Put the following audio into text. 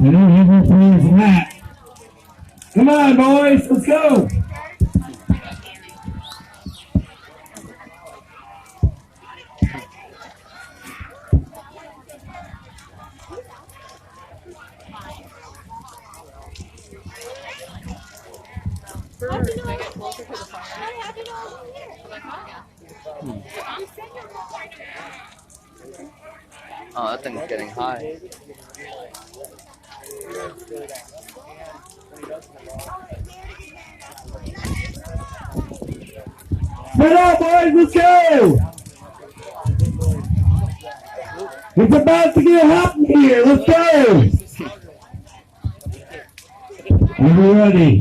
I don't have no plans for that. Come on, boys, let's go. Oh, that thing's getting high. Spread out, boys, let's go. It's about to get hot in here. Let's go. Are we ready?